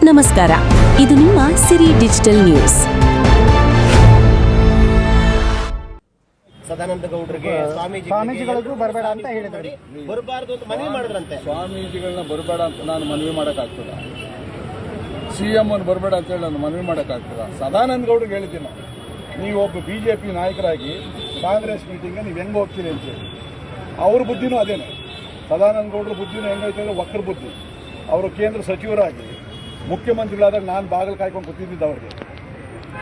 ನಮಸ್ಕಾರ. ಇದು ನಿಮ್ಮ ಸಿರಿ ಡಿಜಿಟಲ್ ನ್ಯೂಸ್. ಸದಾನಂದ ಗೌಡರಿಗೆ ಸ್ವಾಮೀಜಿಗಳಿಗೂ ಬರಬೇಡ ಅಂತ ಹೇಳಿದ್ರು, ಬರಬಾರದು ಅಂತ ಮನವಿ ಮಾಡಿದ್ರಂತೆ. ಸ್ವಾಮೀಜಿಗಳನ್ನ ಬರಬೇಡ ಅಂತ ನಾನು ಮನವಿ ಮಾಡೋಕ್ಕಾಗ್ತದ? CM ಅನ್ನು ಬರಬೇಡ ಅಂತೇಳಿ ನಾನು ಮನವಿ ಮಾಡೋಕ್ಕಾಗ್ತದ? ಸದಾನಂದ ಗೌಡರಿಗೆ ಹೇಳಿದ್ದೀನಿ, ನೀವು ಒಬ್ಬ BJP ನಾಯಕರಾಗಿ ಕಾಂಗ್ರೆಸ್ ಮೀಟಿಂಗ್ಗೆ ನೀವು ಹೆಂಗೆ ಹೋಗ್ತೀರಿ ಅಂತೇಳಿ. ಅವ್ರ ಬುದ್ಧಿನೂ ಅದೇನೆ, ಸದಾನಂದ ಗೌಡರ ಬುದ್ಧಿನೂ ಹೆಂಗೈತೆ ಅಂದರೆ ವಕ್ರ ಬುದ್ಧಿ. ಅವರು ಕೇಂದ್ರ ಸಚಿವರಾಗಿ ಮುಖ್ಯಮಂತ್ರಿಗಳಾದಾಗ ನಾನು ಬಾಗಿಲು ಕಾಯ್ಕೊಂಡು ಕೂತಿದ್ದಿದ್ದು ಅವ್ರಿಗೆ.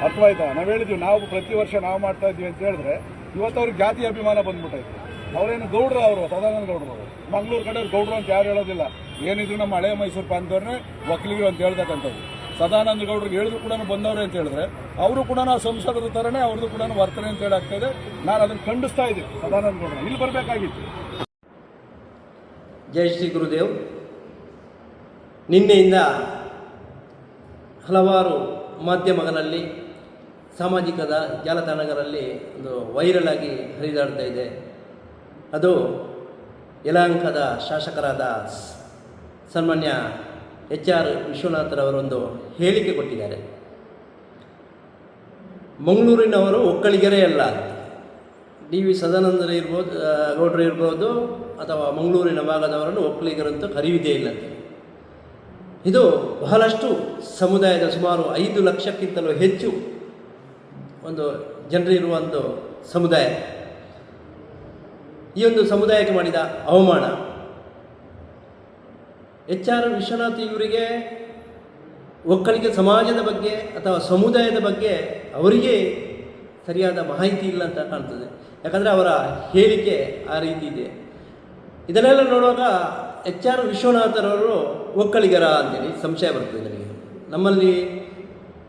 ಅರ್ಥವಾಯ್ತಾ? ನಾವು ಹೇಳಿದ್ವಿ, ನಾವು ಪ್ರತಿ ವರ್ಷ ನಾವು ಮಾಡ್ತಾ ಇದ್ದೀವಿ ಅಂತ ಹೇಳಿದ್ರೆ ಇವತ್ತು ಅವ್ರಿಗೆ ಜಾತಿ ಅಭಿಮಾನ ಬಂದ್ಬಿಟ್ಟೈತೆ. ಅವರೇನು ಗೌಡ್ರು, ಅವರು ಸದಾನಂದ ಗೌಡರು. ಮಂಗಳೂರು ಕಡೆಯವ್ರು ಗೌಡ್ರು ಅಂತ ಯಾರು ಹೇಳೋದಿಲ್ಲ. ಏನಿದ್ರು ನಮ್ಮ ಹಳೆ ಮೈಸೂರು ಪ್ರಾಂತವ್ರನ್ನೇ ಒಕ್ಕಲಿಗರು ಅಂತ ಹೇಳ್ತಕ್ಕಂಥದ್ದು. ಸದಾನಂದ ಗೌಡರಿಗೆ ಹೇಳಿದ್ರು ಕೂಡ ಬಂದವ್ರೆ ಅಂತ ಹೇಳಿದ್ರೆ ಅವರು ಕೂಡ ನಾವು ಸಂಸದರ ಥರನೇ ಅವ್ರದ್ದು ಕೂಡ ವರ್ತನೆ ಅಂತ ಹೇಳಿ ಆಗ್ತಾಯಿದೆ. ನಾನು ಅದನ್ನು ಖಂಡಿಸ್ತಾ ಇದ್ದೀನಿ. ಸದಾನಂದ ಗೌಡರು ಇಲ್ಲಿ ಬರಬೇಕಾಗಿತ್ತು. ಜೈ ಶ್ರೀ ಗುರುದೇವ್. ನಿನ್ನೆಯಿಂದ ಹಲವಾರು ಮಾಧ್ಯಮಗಳಲ್ಲಿ, ಸಾಮಾಜಿಕ ಜಾಲತಾಣಗಳಲ್ಲಿ ಒಂದು ವೈರಲ್ ಆಗಿ ಹರಿದಾಡ್ತಾ ಇದೆ. ಅದು ಯಲಹಂಕದ ಶಾಸಕರಾದ ಸನ್ಮಾನ್ಯ HR ವಿಶ್ವನಾಥರವರೊಂದು ಹೇಳಿಕೆ ಕೊಟ್ಟಿದ್ದಾರೆ. ಮಂಗಳೂರಿನವರು ಒಕ್ಕಲಿಗರೇ ಅಲ್ಲ, DV ಸದಾನಂದರು ಇರ್ಬೋದು, ಗೌಡರು ಇರ್ಬೋದು, ಅಥವಾ ಮಂಗಳೂರಿನ ಭಾಗದವರನ್ನು ಒಕ್ಕಲಿಗರಂತೂ ಕರೆಯುವುದೇ ಇಲ್ಲ ಅಂತ. ಇದು ಬಹಳಷ್ಟು ಸಮುದಾಯದ ಸುಮಾರು 5 ಲಕ್ಷಕ್ಕಿಂತಲೂ ಹೆಚ್ಚು ಒಂದು ಜನರಿರುವ ಒಂದು ಸಮುದಾಯ. ಈ ಒಂದು ಸಮುದಾಯಕ್ಕೆ ಮಾಡಿದ ಅವಮಾನ. HR ವಿಶ್ವನಾಥ್ ಇವರಿಗೆ ಒಕ್ಕಲಿಗ ಸಮಾಜದ ಬಗ್ಗೆ ಅಥವಾ ಸಮುದಾಯದ ಬಗ್ಗೆ ಅವರಿಗೆ ಸರಿಯಾದ ಮಾಹಿತಿ ಇಲ್ಲ ಅಂತ ಕಾಣ್ತದೆ. ಯಾಕಂದರೆ ಅವರ ಹೇಳಿಕೆ ಆ ರೀತಿ ಇದೆ. ಇದನ್ನೆಲ್ಲ ನೋಡುವಾಗ HR ವಿಶ್ವನಾಥರವರು ಒಕ್ಕಲಿಗರ ಅಂತೇಳಿ ಸಂಶಯ ಬರ್ತದೆ ನನಗೆ. ನಮ್ಮಲ್ಲಿ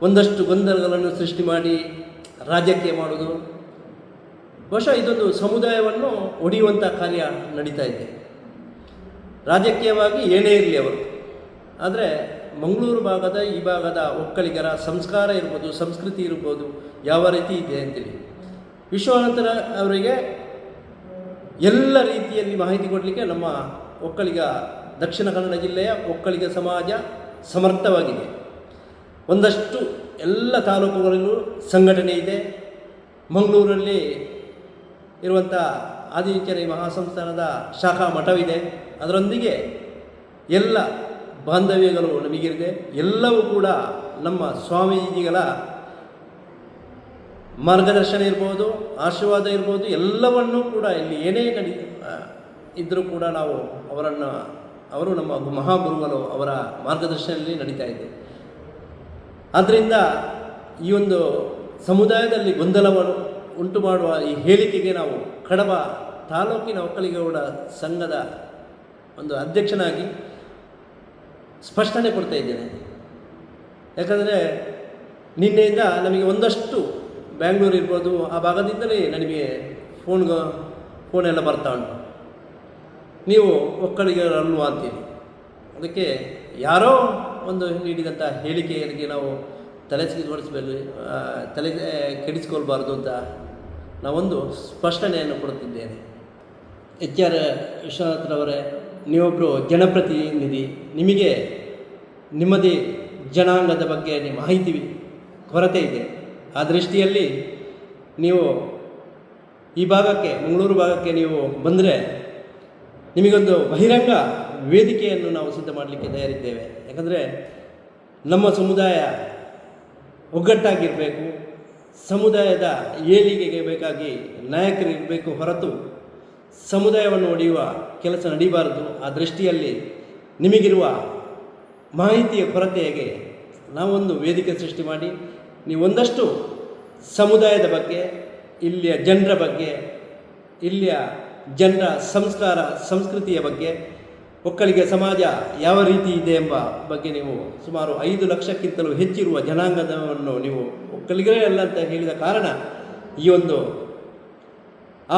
ಒಂದಷ್ಟು ಗೊಂದಲಗಳನ್ನು ಸೃಷ್ಟಿ ಮಾಡಿ ರಾಜಕೀಯ ಮಾಡೋದು, ಬಹುಶಃ ಇದೊಂದು ಸಮುದಾಯವನ್ನು ಒಡೆಯುವಂಥ ಕಾರ್ಯ ನಡೀತಾ ಇದೆ. ರಾಜಕೀಯವಾಗಿ ಏನೇ ಇರಲಿ ಅವರು, ಆದರೆ ಮಂಗಳೂರು ಭಾಗದ ಈ ಭಾಗದ ಒಕ್ಕಲಿಗರ ಸಂಸ್ಕಾರ ಇರ್ಬೋದು, ಸಂಸ್ಕೃತಿ ಇರ್ಬೋದು, ಯಾವ ರೀತಿ ಇದೆ ಅಂತೇಳಿ ವಿಶ್ವನಾಥರ ಅವರಿಗೆ ಎಲ್ಲ ರೀತಿಯಲ್ಲಿ ಮಾಹಿತಿ ಕೊಡಲಿಕ್ಕೆ ನಮ್ಮ ಒಕ್ಕಲಿಗ ದಕ್ಷಿಣ ಕನ್ನಡ ಜಿಲ್ಲೆಯ ಒಕ್ಕಲಿಗ ಸಮಾಜ ಸಮರ್ಥವಾಗಿದೆ. ಒಂದಷ್ಟು ಎಲ್ಲ ತಾಲೂಕುಗಳಲ್ಲೂ ಸಂಘಟನೆ ಇದೆ. ಮಂಗಳೂರಲ್ಲಿ ಇರುವಂಥ ಆದಿಚುಂಚನ ಮಹಾಸಂಸ್ಥಾನದ ಶಾಖಾ ಮಠವಿದೆ. ಅದರೊಂದಿಗೆ ಎಲ್ಲ ಬಾಂಧವ್ಯಗಳು ನಮಗಿರಿದೆ. ಎಲ್ಲವೂ ಕೂಡ ನಮ್ಮ ಸ್ವಾಮೀಜಿಗಳ ಮಾರ್ಗದರ್ಶನ ಇರ್ಬೋದು, ಆಶೀರ್ವಾದ ಇರ್ಬೋದು, ಎಲ್ಲವನ್ನೂ ಕೂಡ ಇಲ್ಲಿ ಏನೇ ಇದ್ದರೂ ಕೂಡ ನಾವು ಅವರು ನಮ್ಮ ಮಹಾಗುರುಗಳು, ಅವರ ಮಾರ್ಗದರ್ಶನದಲ್ಲಿ ನಡೀತಾ ಇದೆ. ಆದ್ದರಿಂದ ಈ ಒಂದು ಸಮುದಾಯದಲ್ಲಿ ಗೊಂದಲವನ್ನು ಉಂಟು ಮಾಡುವ ಈ ಹೇಳಿಕೆಗೆ ನಾವು ಕಡಬ ತಾಲೂಕಿನ ಒಕ್ಕಲಿಗರ ಸಂಘದ ಒಂದು ಅಧ್ಯಕ್ಷನಾಗಿ ಸ್ಪಷ್ಟನೆ ಕೊಡ್ತಾ ಇದ್ದೇನೆ. ಯಾಕಂದರೆ ನಿನ್ನೆಯಿಂದ ನಮಗೆ ಒಂದಷ್ಟು ಬ್ಯಾಂಗ್ಳೂರು ಇರ್ಬೋದು, ಆ ಭಾಗದಿಂದಲೇ ನನಗೆ ಫೋನೆಲ್ಲ ಬರ್ತಾ ಉಂಟು, ನೀವು ಒಕ್ಕಲಿಗರಲ್ವಾ ಅಂತೀವಿ. ಅದಕ್ಕೆ ಯಾರೋ ಒಂದು ನೀಡಿದಂಥ ಹೇಳಿಕೆಗೆ ನಾವು ತಲೆ ಕೆಡಿಸಿಕೊಳ್ಬಾರ್ದು ಅಂತ ನಾವೊಂದು ಸ್ಪಷ್ಟನೆಯನ್ನು ಕೊಡುತ್ತಿದ್ದೇನೆ. HR ವಿಶ್ವನಾಥರವರೇ, ನೀವೊಬ್ಬರು ಜನಪ್ರತಿನಿಧಿ, ನಿಮಗೆ ನಿಮ್ಮದೇ ಜನಾಂಗದ ಬಗ್ಗೆ ಮಾಹಿತಿ ಕೊರತೆ ಇದೆ. ಆ ದೃಷ್ಟಿಯಲ್ಲಿ ನೀವು ಈ ಭಾಗಕ್ಕೆ, ಮಂಗಳೂರು ಭಾಗಕ್ಕೆ ನೀವು ಬಂದರೆ ನಿಮಗೊಂದು ಬಹಿರಂಗ ವೇದಿಕೆಯನ್ನು ನಾವು ಸಿದ್ಧ ಮಾಡಲಿಕ್ಕೆ ತಯಾರಿದ್ದೇವೆ. ಯಾಕಂದರೆ ನಮ್ಮ ಸಮುದಾಯ ಒಗ್ಗಟ್ಟಾಗಿರಬೇಕು, ಸಮುದಾಯದ ಏಳಿಗೆಗೆ ಬೇಕಾಗಿ ನಾಯಕರು ಇರಬೇಕು ಹೊರತು ಸಮುದಾಯವನ್ನು ಒಡೆಯುವ ಕೆಲಸ ನಡೀಬಾರದು. ಆ ದೃಷ್ಟಿಯಲ್ಲಿ ನಿಮಗಿರುವ ಮಾಹಿತಿಯ ಕೊರತೆಗೆ ನಾವೊಂದು ವೇದಿಕೆ ಸೃಷ್ಟಿ ಮಾಡಿ, ನೀವು ಒಂದಷ್ಟು ಸಮುದಾಯದ ಬಗ್ಗೆ, ಇಲ್ಲಿಯ ಜನರ ಬಗ್ಗೆ, ಇಲ್ಲಿಯ ಜನರ ಸಂಸ್ಕಾರ ಸಂಸ್ಕೃತಿಯ ಬಗ್ಗೆ, ಒಕ್ಕಲಿಗ ಸಮಾಜ ಯಾವ ರೀತಿ ಇದೆ ಎಂಬ ಬಗ್ಗೆ ನೀವು ಸುಮಾರು 5 ಲಕ್ಷಕ್ಕಿಂತಲೂ ಹೆಚ್ಚಿರುವ ಜನಾಂಗದವನ್ನು ನೀವು ಒಕ್ಕಲಿಗರೇ ಅಲ್ಲ ಅಂತ ಹೇಳಿದ ಕಾರಣ ಈ ಒಂದು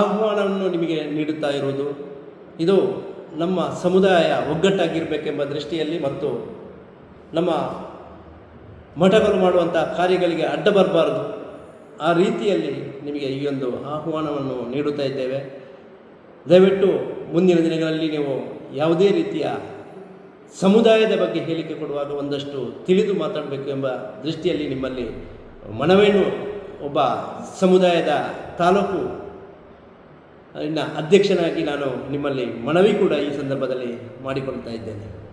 ಆಹ್ವಾನವನ್ನು ನಿಮಗೆ ನೀಡುತ್ತಾ ಇರುವುದು. ಇದು ನಮ್ಮ ಸಮುದಾಯ ಒಗ್ಗಟ್ಟಾಗಿರಬೇಕೆಂಬ ದೃಷ್ಟಿಯಲ್ಲಿ ಮತ್ತು ನಮ್ಮ ಮಠಗಳು ಮಾಡುವಂಥ ಕಾರ್ಯಗಳಿಗೆ ಅಡ್ಡ ಬರಬಾರದು, ಆ ರೀತಿಯಲ್ಲಿ ನಿಮಗೆ ಈ ಒಂದು ಆಹ್ವಾನವನ್ನು ನೀಡುತ್ತಾ ಇದ್ದೇವೆ. ದಯವಿಟ್ಟು ಮುಂದಿನ ದಿನಗಳಲ್ಲಿ ನೀವು ಯಾವುದೇ ರೀತಿಯ ಸಮುದಾಯದ ಬಗ್ಗೆ ಹೇಳಿಕೆ ಕೊಡುವಾಗ ಒಂದಷ್ಟು ತಿಳಿದು ಮಾತಾಡಬೇಕು ಎಂಬ ದೃಷ್ಟಿಯಲ್ಲಿ ನಿಮ್ಮಲ್ಲಿ ಮನವೇನು ಒಬ್ಬ ಸಮುದಾಯದ ತಾಲೂಕು ಅಧ್ಯಕ್ಷನಾಗಿ ನಾನು ನಿಮ್ಮಲ್ಲಿ ಮನವಿ ಕೂಡ ಈ ಸಂದರ್ಭದಲ್ಲಿ ಮಾಡಿಕೊಳ್ತಾ ಇದ್ದೇನೆ.